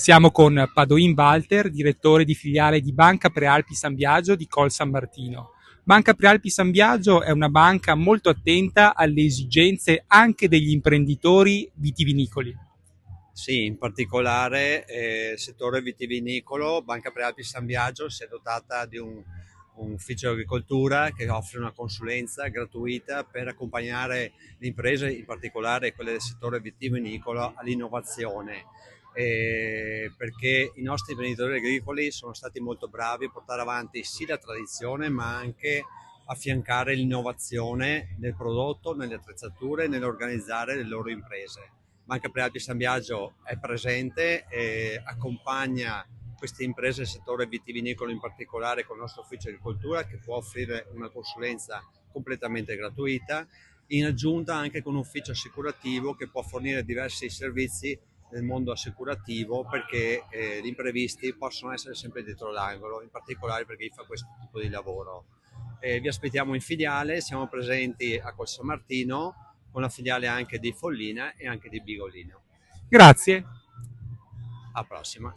Siamo con Padoin Walter, direttore di filiale di Banca Prealpi San Biagio di Col San Martino. Banca Prealpi San Biagio è una banca molto attenta alle esigenze anche degli imprenditori vitivinicoli. Sì, in particolare il settore vitivinicolo, Banca Prealpi San Biagio si è dotata di un ufficio agricoltura che offre una consulenza gratuita per accompagnare le imprese, in particolare quelle del settore vitivinicolo, all'innovazione. Perché i nostri imprenditori agricoli sono stati molto bravi a portare avanti sì la tradizione, ma anche affiancare l'innovazione nel prodotto, nelle attrezzature, nell'organizzare le loro imprese. Banca Prealpi San Biagio è presente e accompagna queste imprese del settore vitivinicolo in particolare con il nostro ufficio agricoltura che può offrire una consulenza completamente gratuita, in aggiunta anche con un ufficio assicurativo che può fornire diversi servizi nel mondo assicurativo perché gli imprevisti possono essere sempre dietro l'angolo, in particolare per chi fa questo tipo di lavoro. Vi aspettiamo in filiale, siamo presenti a Col San Martino con la filiale anche di Follina e anche di Bigolino. Grazie. A prossima!